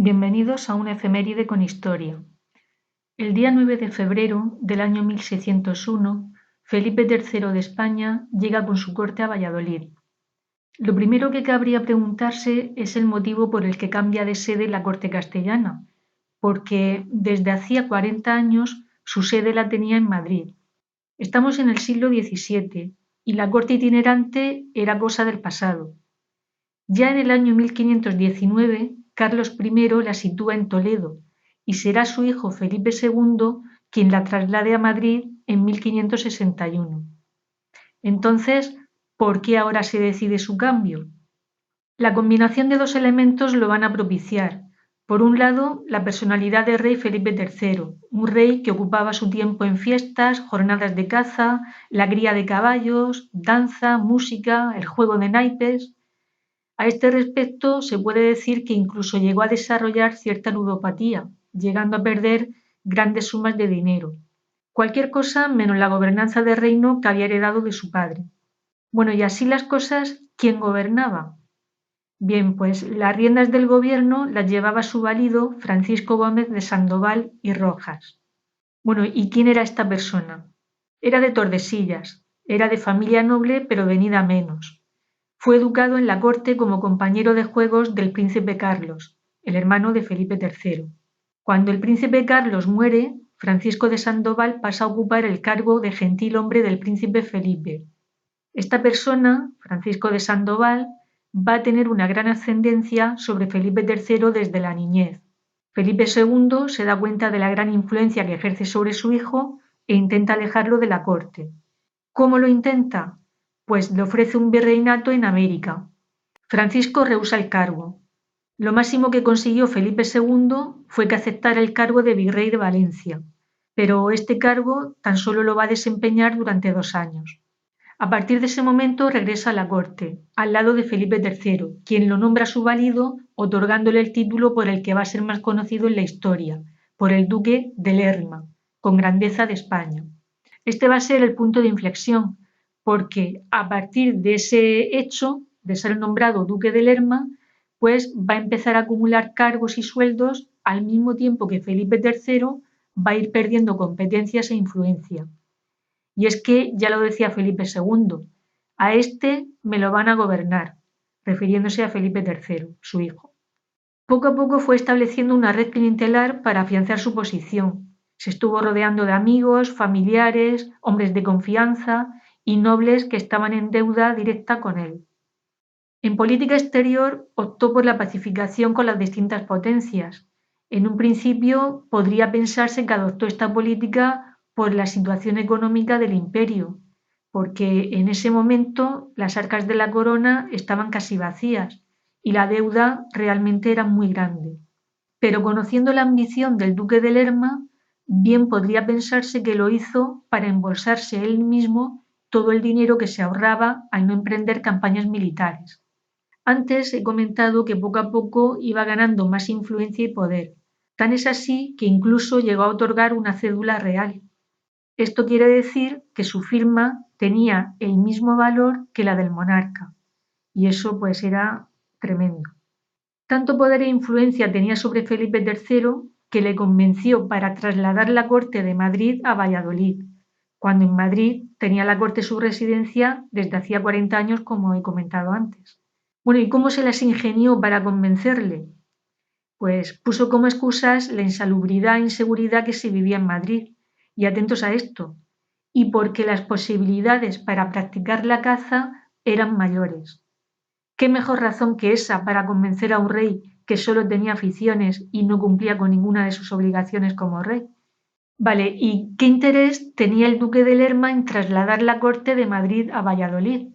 Bienvenidos a una efeméride con historia. El día 9 de febrero del año 1601, Felipe III de España llega con su corte a Valladolid. Lo primero que cabría preguntarse es el motivo por el que cambia de sede la corte castellana, porque desde hacía 40 años su sede la tenía en Madrid. Estamos en el siglo XVII y la corte itinerante era cosa del pasado. Ya en el año 1519, Carlos I la sitúa en Toledo y será su hijo Felipe II quien la traslade a Madrid en 1561. Entonces, ¿por qué ahora se decide su cambio? La combinación de dos elementos lo van a propiciar. Por un lado, la personalidad del rey Felipe III, un rey que ocupaba su tiempo en fiestas, jornadas de caza, la cría de caballos, danza, música, el juego de naipes. A este respecto, se puede decir que incluso llegó a desarrollar cierta ludopatía, llegando a perder grandes sumas de dinero. Cualquier cosa menos la gobernanza del reino que había heredado de su padre. Bueno, y así las cosas, ¿quién gobernaba? Bien, pues las riendas del gobierno las llevaba su valido Francisco Gómez de Sandoval y Rojas. Bueno, ¿y quién era esta persona? Era de Tordesillas, era de familia noble pero venida a menos. Fue educado en la corte como compañero de juegos del príncipe Carlos, el hermano de Felipe III. Cuando el príncipe Carlos muere, Francisco de Sandoval pasa a ocupar el cargo de gentilhombre del príncipe Felipe. Esta persona, Francisco de Sandoval, va a tener una gran ascendencia sobre Felipe III desde la niñez. Felipe II se da cuenta de la gran influencia que ejerce sobre su hijo e intenta alejarlo de la corte. ¿Cómo lo intenta? Pues le ofrece un virreinato en América. Francisco rehúsa el cargo. Lo máximo que consiguió Felipe II fue que aceptara el cargo de virrey de Valencia, pero este cargo tan solo lo va a desempeñar durante 2 años. A partir de ese momento regresa a la corte, al lado de Felipe III, quien lo nombra su valido, otorgándole el título por el que va a ser más conocido en la historia, por el duque de Lerma, con grandeza de España. Este va a ser el punto de inflexión, porque a partir de ese hecho, de ser nombrado duque de Lerma, pues va a empezar a acumular cargos y sueldos al mismo tiempo que Felipe III va a ir perdiendo competencias e influencia. Y es que, ya lo decía Felipe II, a este me lo van a gobernar, refiriéndose a Felipe III, su hijo. Poco a poco fue estableciendo una red clientelar para afianzar su posición. Se estuvo rodeando de amigos, familiares, hombres de confianza y nobles que estaban en deuda directa con él. En política exterior optó por la pacificación con las distintas potencias. En un principio podría pensarse que adoptó esta política por la situación económica del imperio, porque en ese momento las arcas de la corona estaban casi vacías y la deuda realmente era muy grande. Pero conociendo la ambición del duque de Lerma, bien podría pensarse que lo hizo para embolsarse él mismo todo el dinero que se ahorraba al no emprender campañas militares. Antes he comentado que poco a poco iba ganando más influencia y poder. Tan es así que incluso llegó a otorgar una cédula real. Esto quiere decir que su firma tenía el mismo valor que la del monarca. Y eso pues era tremendo. Tanto poder e influencia tenía sobre Felipe III que le convenció para trasladar la corte de Madrid a Valladolid, cuando en Madrid tenía la corte su residencia desde hacía 40 años, como he comentado antes. Bueno, ¿y cómo se las ingenió para convencerle? Pues puso como excusas la insalubridad e inseguridad que se vivía en Madrid, y atentos a esto, y porque las posibilidades para practicar la caza eran mayores. ¿Qué mejor razón que esa para convencer a un rey que solo tenía aficiones y no cumplía con ninguna de sus obligaciones como rey? Vale, ¿y qué interés tenía el duque de Lerma en trasladar la corte de Madrid a Valladolid?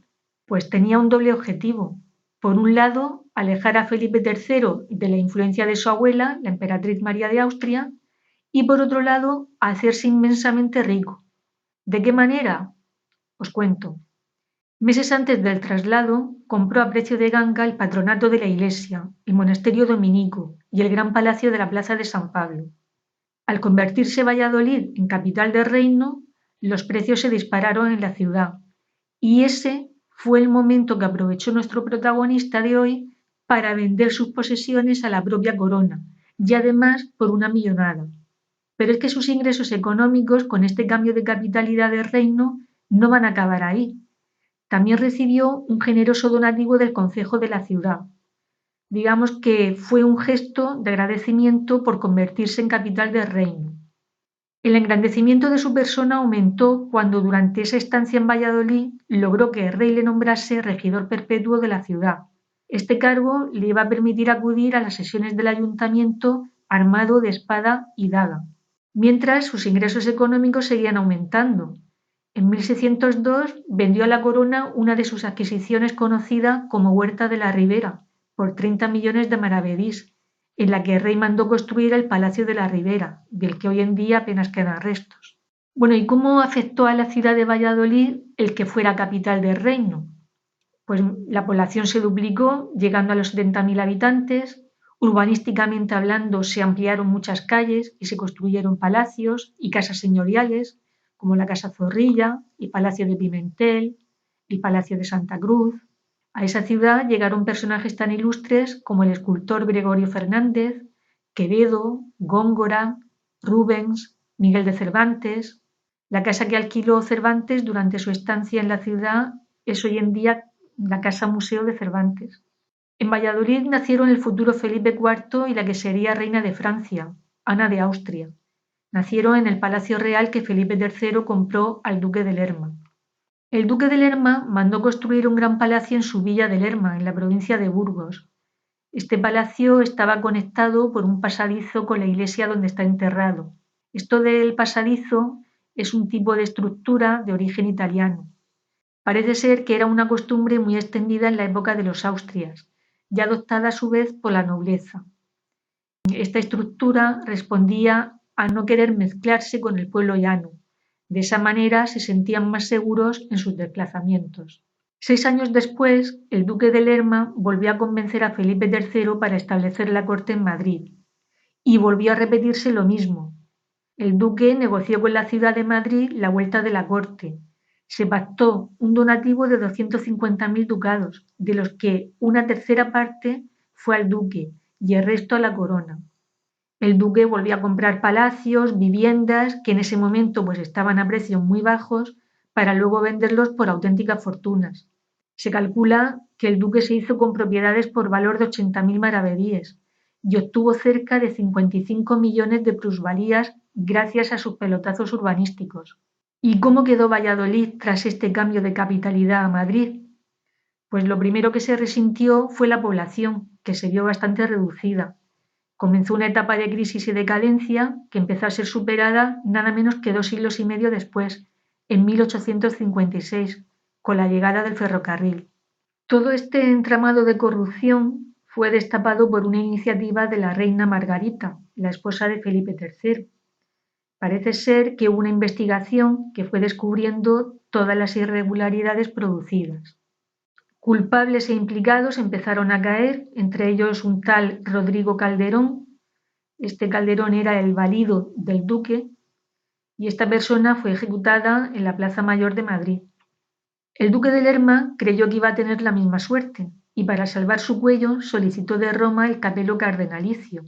Pues tenía un doble objetivo. Por un lado, alejar a Felipe III de la influencia de su abuela, la emperatriz María de Austria, y por otro lado, hacerse inmensamente rico. ¿De qué manera? Os cuento. Meses antes del traslado, compró a precio de ganga el patronato de la iglesia, el monasterio dominico y el gran palacio de la plaza de San Pablo. Al convertirse Valladolid en capital del reino, los precios se dispararon en la ciudad, y ese fue el momento que aprovechó nuestro protagonista de hoy para vender sus posesiones a la propia corona, y además por una millonada. Pero es que sus ingresos económicos con este cambio de capitalidad del reino no van a acabar ahí. También recibió un generoso donativo del concejo de la ciudad. Digamos que fue un gesto de agradecimiento por convertirse en capital del reino. El engrandecimiento de su persona aumentó cuando durante esa estancia en Valladolid logró que el rey le nombrase regidor perpetuo de la ciudad. Este cargo le iba a permitir acudir a las sesiones del ayuntamiento armado de espada y daga, mientras sus ingresos económicos seguían aumentando. En 1602 vendió a la corona una de sus adquisiciones conocida como Huerta de la Ribera, por 30 millones de maravedís, en la que el rey mandó construir el Palacio de la Ribera, del que hoy en día apenas quedan restos. Bueno, ¿y cómo afectó a la ciudad de Valladolid el que fuera capital del reino? Pues la población se duplicó, llegando a los 70.000 habitantes. Urbanísticamente hablando, se ampliaron muchas calles y se construyeron palacios y casas señoriales, como la Casa Zorrilla, el Palacio de Pimentel, el Palacio de Santa Cruz. A esa ciudad llegaron personajes tan ilustres como el escultor Gregorio Fernández, Quevedo, Góngora, Rubens, Miguel de Cervantes. La casa que alquiló Cervantes durante su estancia en la ciudad es hoy en día la Casa Museo de Cervantes. En Valladolid nacieron el futuro Felipe IV y la que sería reina de Francia, Ana de Austria. Nacieron en el Palacio Real que Felipe III compró al duque de Lerma. El duque de Lerma mandó construir un gran palacio en su villa de Lerma, en la provincia de Burgos. Este palacio estaba conectado por un pasadizo con la iglesia donde está enterrado. Esto del pasadizo es un tipo de estructura de origen italiano. Parece ser que era una costumbre muy extendida en la época de los Austrias, y adoptada a su vez por la nobleza. Esta estructura respondía a no querer mezclarse con el pueblo llano. De esa manera se sentían más seguros en sus desplazamientos. 6 años después, el duque de Lerma volvió a convencer a Felipe III para establecer la corte en Madrid. Y volvió a repetirse lo mismo. El duque negoció con la ciudad de Madrid la vuelta de la corte. Se pactó un donativo de 250.000 ducados, de los que una tercera parte fue al duque y el resto a la corona. El duque volvió a comprar palacios, viviendas, que en ese momento pues estaban a precios muy bajos, para luego venderlos por auténticas fortunas. Se calcula que el duque se hizo con propiedades por valor de 80.000 maravedíes y obtuvo cerca de 55 millones de plusvalías gracias a sus pelotazos urbanísticos. ¿Y cómo quedó Valladolid tras este cambio de capitalidad a Madrid? Pues lo primero que se resintió fue la población, que se vio bastante reducida. Comenzó una etapa de crisis y decadencia que empezó a ser superada nada menos que 2 siglos y medio después, en 1856, con la llegada del ferrocarril. Todo este entramado de corrupción fue destapado por una iniciativa de la reina Margarita, la esposa de Felipe III. Parece ser que hubo una investigación que fue descubriendo todas las irregularidades producidas. Culpables e implicados empezaron a caer, entre ellos un tal Rodrigo Calderón. Este Calderón era el valido del duque y esta persona fue ejecutada en la Plaza Mayor de Madrid. El duque de Lerma creyó que iba a tener la misma suerte y para salvar su cuello solicitó de Roma el capelo cardenalicio.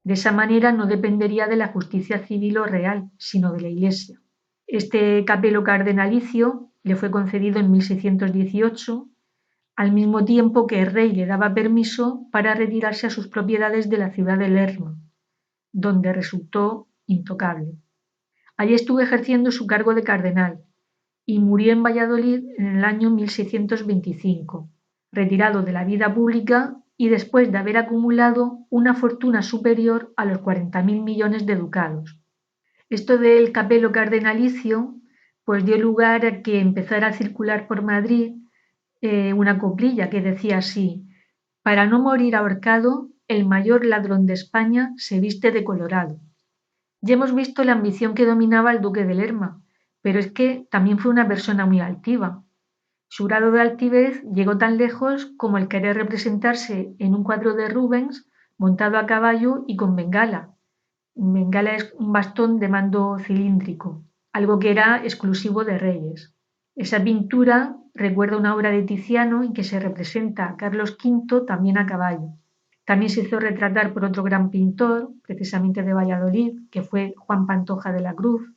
De esa manera no dependería de la justicia civil o real, sino de la Iglesia. Este capelo cardenalicio le fue concedido en 1618, al mismo tiempo que el rey le daba permiso para retirarse a sus propiedades de la ciudad de Lerma, donde resultó intocable. Allí estuvo ejerciendo su cargo de cardenal y murió en Valladolid en el año 1625, retirado de la vida pública y después de haber acumulado una fortuna superior a los 40.000 millones de ducados. Esto del capelo cardenalicio pues dio lugar a que empezara a circular por Madrid una coplilla que decía así: para no morir ahorcado, el mayor ladrón de España se viste de colorado. Ya hemos visto la ambición que dominaba al duque de Lerma, pero es que también fue una persona muy altiva. Su grado de altivez llegó tan lejos como el querer representarse en un cuadro de Rubens montado a caballo y con bengala. Bengala es un bastón de mando cilíndrico, algo que era exclusivo de reyes. Esa pintura recuerda una obra de Tiziano en que se representa a Carlos V también a caballo. También se hizo retratar por otro gran pintor, precisamente de Valladolid, que fue Juan Pantoja de la Cruz.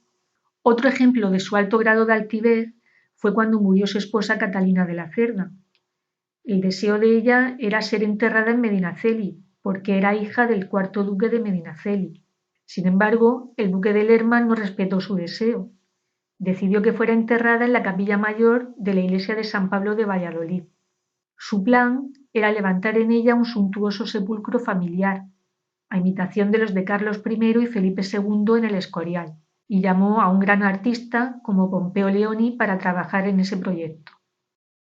Otro ejemplo de su alto grado de altivez fue cuando murió su esposa Catalina de la Cerda. El deseo de ella era ser enterrada en Medinaceli, porque era hija del cuarto duque de Medinaceli. Sin embargo, el duque de Lerma no respetó su deseo. Decidió que fuera enterrada en la capilla mayor de la iglesia de San Pablo de Valladolid. Su plan era levantar en ella un suntuoso sepulcro familiar, a imitación de los de Carlos I y Felipe II en el Escorial, y llamó a un gran artista como Pompeo Leoni para trabajar en ese proyecto.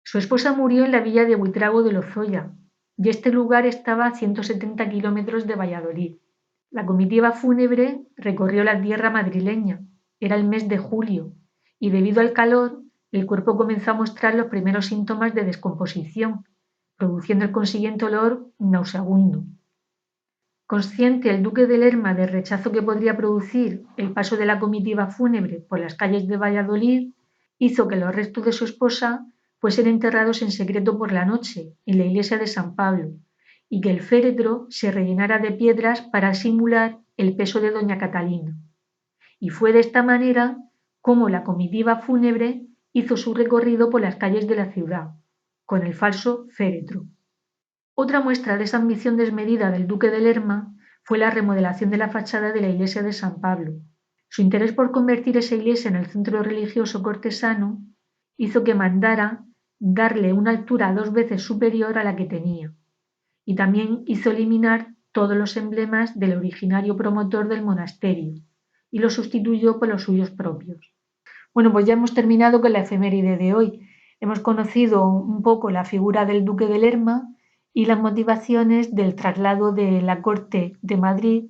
Su esposa murió en la villa de Buitrago de Lozoya, y este lugar estaba a 170 kilómetros de Valladolid. La comitiva fúnebre recorrió la tierra madrileña. Era el mes de julio, y debido al calor, el cuerpo comenzó a mostrar los primeros síntomas de descomposición, produciendo el consiguiente olor nauseabundo. Consciente el duque de Lerma del rechazo que podría producir el paso de la comitiva fúnebre por las calles de Valladolid, hizo que los restos de su esposa fuesen enterrados en secreto por la noche en la iglesia de San Pablo, y que el féretro se rellenara de piedras para simular el peso de doña Catalina. Y fue de esta manera como la comitiva fúnebre hizo su recorrido por las calles de la ciudad, con el falso féretro. Otra muestra de esa ambición desmedida del duque de Lerma fue la remodelación de la fachada de la iglesia de San Pablo. Su interés por convertir esa iglesia en el centro religioso cortesano hizo que mandara darle una altura 2 veces superior a la que tenía, y también hizo eliminar todos los emblemas del originario promotor del monasterio y los sustituyó por los suyos propios. Bueno, pues ya hemos terminado con la efeméride de hoy. Hemos conocido un poco la figura del duque de Lerma y las motivaciones del traslado de la corte de Madrid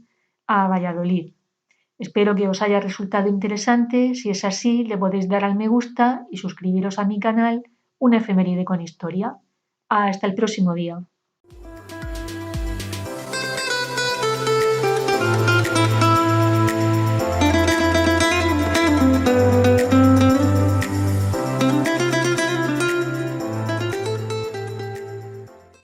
a Valladolid. Espero que os haya resultado interesante. Si es así, le podéis dar al me gusta y suscribiros a mi canal Una efeméride con historia. Hasta el próximo día.